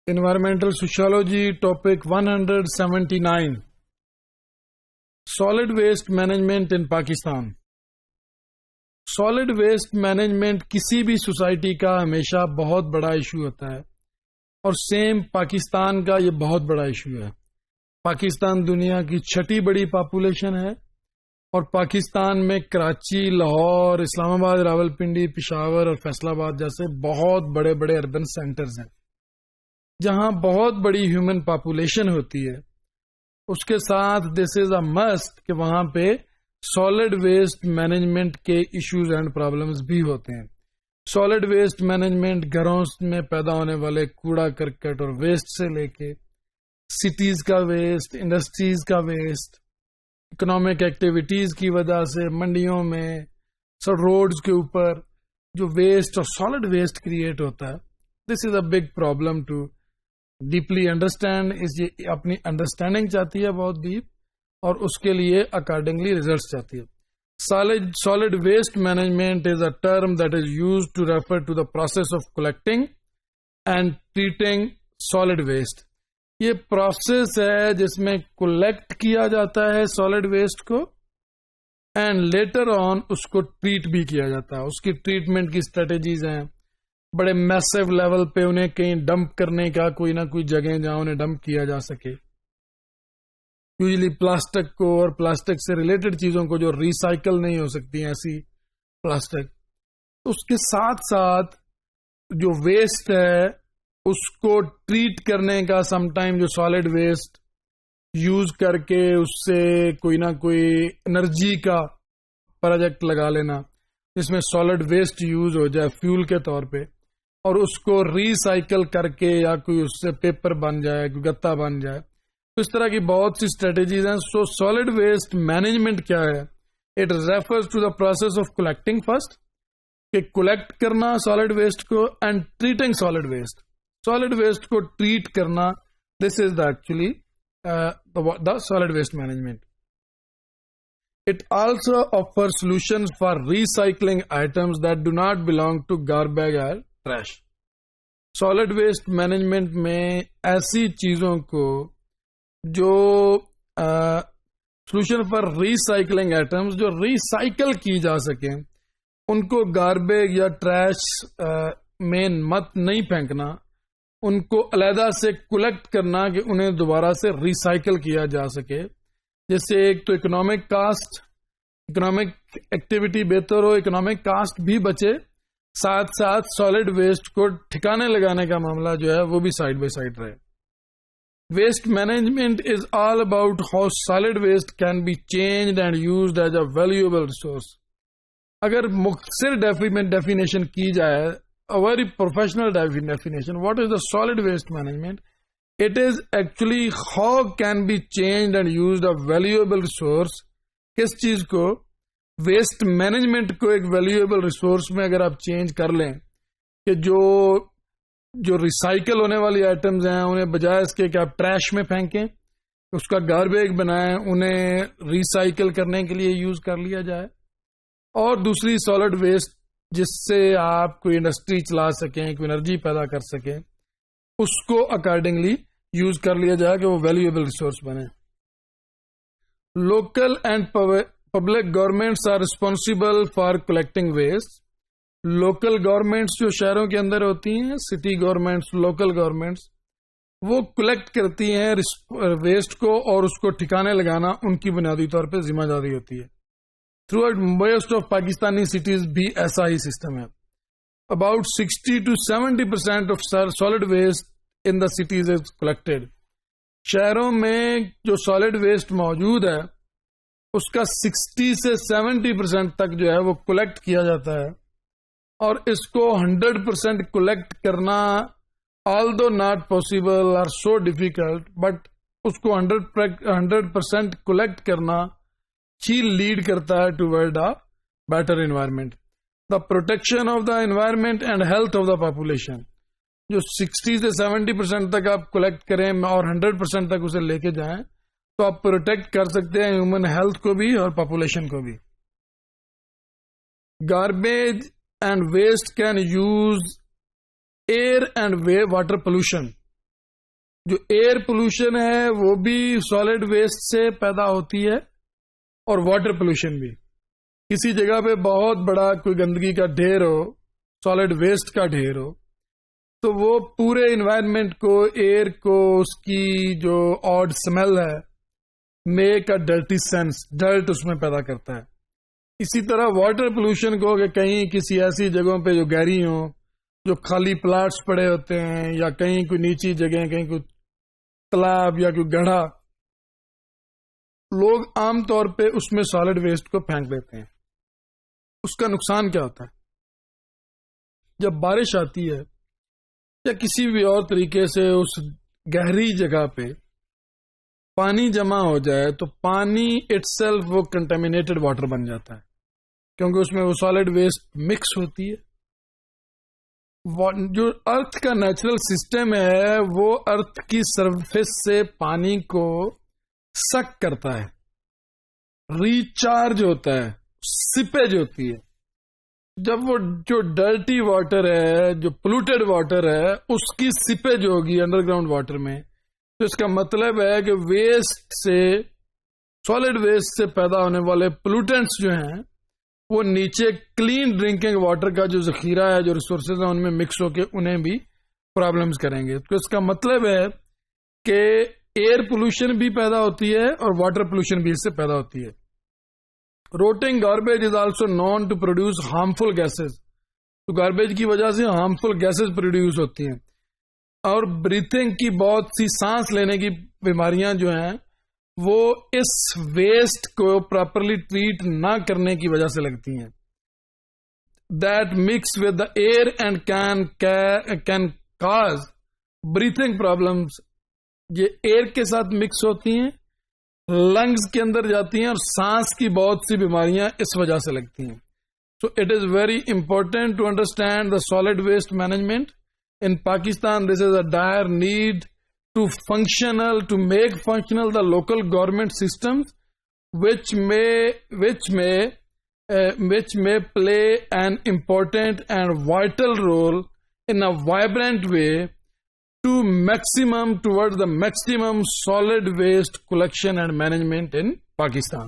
Environmental Sociology, topic 179. Solid waste management in Pakistan. Solid waste management کسی بھی society کا ہمیشہ بہت بڑا ایشو ہوتا ہے اور سیم پاکستان کا یہ بہت بڑا ایشو ہے. پاکستان دنیا کی چھٹی بڑی پاپولیشن ہے اور پاکستان میں کراچی، لاہور، اسلام آباد، راولپنڈی، پشاور اور فیصل آباد جیسے بہت بڑے بڑے اربن سینٹرز ہیں جہاں بہت بڑی ہیومن پاپولیشن ہوتی ہے. اس کے ساتھ دس از اے مسٹ کہ وہاں پہ سالڈ ویسٹ مینجمنٹ کے ایشوز اینڈ پرابلمز بھی ہوتے ہیں. سالڈ ویسٹ مینجمنٹ گھروں میں پیدا ہونے والے کوڑا کرکٹ اور ویسٹ سے لے کے سٹیز کا ویسٹ، انڈسٹریز کا ویسٹ، اکنامک ایکٹیویٹیز کی وجہ سے منڈیوں میں روڈز کے اوپر جو ویسٹ اور سالڈ ویسٹ کریٹ ہوتا ہے. This is a big problem to deeply understand. یہ اپنی انڈرسٹینڈنگ چاہتی ہے بہت ڈیپ اور اس کے لیے اکارڈنگلی ریزلٹس چاہتی ہے. Solid waste management is a term that is used to refer to the process of collecting and treating solid waste. یہ پروسیس ہے جس میں کلیکٹ کیا جاتا ہے سالڈ ویسٹ کو اینڈ لیٹر آن اس کو ٹریٹ بھی کیا جاتا ہے. اس کی ٹریٹمنٹ کی اسٹریٹجیز ہیں. بڑے میسو لیول پہ انہیں کہیں ڈمپ کرنے کا کوئی نہ کوئی جگہ جہاں انہیں ڈمپ کیا جا سکے. یوزلی پلاسٹک کو اور پلاسٹک سے ریلیٹڈ چیزوں کو جو ریسائکل نہیں ہو سکتی ہیں ایسی پلاسٹک. اس کے ساتھ ساتھ جو ویسٹ ہے اس کو ٹریٹ کرنے کا سم ٹائم جو سالڈ ویسٹ یوز کر کے اس سے کوئی نہ کوئی انرجی کا پروجیکٹ لگا لینا جس میں سالڈ ویسٹ یوز ہو جائے فیول کے طور پہ اور اس کو ریسائکل کر کے یا کوئی اس سے پیپر بن جائے، کوئی گتا بن جائے. تو اس طرح کی بہت سی اسٹریٹجیز ہیں. سو سالڈ ویسٹ مینجمنٹ کیا ہے؟ It refers to the process of collecting first, کہ کلیکٹ کرنا سالڈ ویسٹ کو and treating solid waste. Solid waste کو ٹریٹ کرنا، this is the actually the solid waste management. It also offer solution for recycling items that do not belong to garbage اور trash. Solid waste management میں ایسی چیزوں کو جو solution for recycling items جو recycle کی جا سکیں ان کو گاربیج یا ٹریش میں مت نہیں پھینکنا، ان کو علیحدہ سے کلیکٹ کرنا کہ انہیں دوبارہ سے ریسائکل کیا جا سکے. جس سے ایک تو اکنامک کاسٹ، اکنامک ایکٹیویٹی بہتر ہو، اکنامک کاسٹ بھی بچے، ساتھ ساتھ سالڈ ویسٹ کو ٹھکانے لگانے کا معاملہ جو ہے وہ بھی سائڈ بائی سائڈ رہے. Waste management is all about how solid waste can be changed and used as a valuable resource. اگر مختصر definition کی جائے, a very professional definition, what is the solid waste management? It is actually how can be changed and used a valuable resource. کس چیز کو؟ Waste management کو ایک valuable resource میں اگر آپ چینج کر لیں کہ جو ریسائکل ہونے والی آئٹمز ہیں انہیں بجائے اس کے کہ آپ ٹریش میں پھینکیں، اس کا گاربیج بنائیں، انہیں ریسائکل کرنے کے لیے یوز کر لیا جائے. اور دوسری سالڈ ویسٹ جس سے آپ کوئی انڈسٹری چلا سکیں، کوئی انرجی پیدا کر سکیں، اس کو اکارڈنگلی یوز کر لیا جائے کہ وہ ویلیویبل ریسورس بنے. Local and public governments are responsible for collecting waste. Local governments جو شہروں کے اندر ہوتی ہیں، سٹی گورنمنٹس، لوکل گورنمنٹس، وہ کلیکٹ کرتی ہیں ویسٹ کو اور اس کو ٹھکانے لگانا ان کی بنیادی طور پہ ذمہ داری ہوتی ہے. Throughout most of Pakistani cities بھی ایسا ہی سسٹم ہے. About 60 to 70% of solid waste in the cities is collected. شہروں میں جو سالڈ ویسٹ موجود ہے اس کا 60 سے 70% تک جو ہے وہ کلیکٹ کیا جاتا ہے اور اس کو 100% کلیکٹ کرنا although not possible or so difficult, but اس کو 100% کلیکٹ کرنا ہی لیڈ کرتا ہے toward a better environment. The protection of the environment and health of the population. جو 60 سے 70% تک آپ کلیکٹ کریں اور 100% تک اسے لے کے جائیں تو آپ پروٹیکٹ کر سکتے ہیں ہیومن ہیلتھ کو بھی اور پاپولیشن کو بھی. Garbage and waste can use air and water pollution. جو ایئر پولوشن ہے وہ بھی سالڈ ویسٹ سے پیدا ہوتی ہے، اور واٹر پولوشن بھی. کسی جگہ پہ بہت بڑا کوئی گندگی کا ڈھیر ہو، سالڈ ویسٹ کا ڈھیر ہو، تو وہ پورے انوائرمنٹ کو، ایئر کو، اس کی جو آڈ اسمیل ہے، make a dirty sense, dirt اس میں پیدا کرتا ہے. اسی طرح واٹر پولوشن کو کہ کہیں کسی ایسی جگہوں پہ جو گہری ہوں، جو خالی پلاٹس پڑے ہوتے ہیں، یا کہیں کوئی نیچی جگہ، کہیں کوئی تالاب یا کوئی گڑھا، لوگ عام طور پہ اس میں سالڈ ویسٹ کو پھینک دیتے ہیں. اس کا نقصان کیا ہوتا ہے؟ جب بارش آتی ہے یا کسی بھی اور طریقے سے اس گہری جگہ پہ پانی جمع ہو جائے تو پانی اٹ سیلف وہ کنٹامینیٹڈ واٹر بن جاتا ہے، کیونکہ اس میں وہ سالڈ ویسٹ مکس ہوتی ہے. جو ارتھ کا نیچرل سسٹم ہے وہ ارتھ کی سرفیس سے پانی کو سک کرتا ہے، ریچارج ہوتا ہے، سپیج ہوتی ہے. جب وہ جو ڈرٹی واٹر ہے، جو پولوٹیڈ واٹر ہے، اس کی سپیج ہوگی انڈر گراؤنڈ واٹر میں، تو اس کا مطلب ہے کہ ویسٹ سے، سالڈ ویسٹ سے پیدا ہونے والے پولوٹنٹس جو ہیں وہ نیچے کلین ڈرنکنگ واٹر کا جو ذخیرہ ہے، جو ریسورسز ہیں، ان میں مکس ہو کے انہیں بھی پرابلمز کریں گے. تو اس کا مطلب ہے کہ ایئر پولوشن بھی پیدا ہوتی ہے اور واٹر پولوشن بھی اس سے پیدا ہوتی ہے. Rotting garbage is also known to produce harmful gases. تو گاربیج کی وجہ سے ہارمفل گیسز پروڈیوس ہوتی ہیں، اور بریتھنگ کی بہت سی، سانس لینے کی بیماریاں جو ہیں وہ اس ویسٹ کو پراپرلی ٹریٹ نہ کرنے کی وجہ سے لگتی ہیں. That mix with the air and can cause breathing problems. یہ ایئر کے ساتھ مکس ہوتی ہیں، لنگز کے اندر جاتی ہیں، اور سانس کی بہت سی بیماریاں اس وجہ سے لگتی ہیں. So it is very important to understand the solid waste management. In Pakistan, this is a dire need to make functional the local government systems, which may play an important and vital role in a vibrant way towards the maximum solid waste collection and management in Pakistan.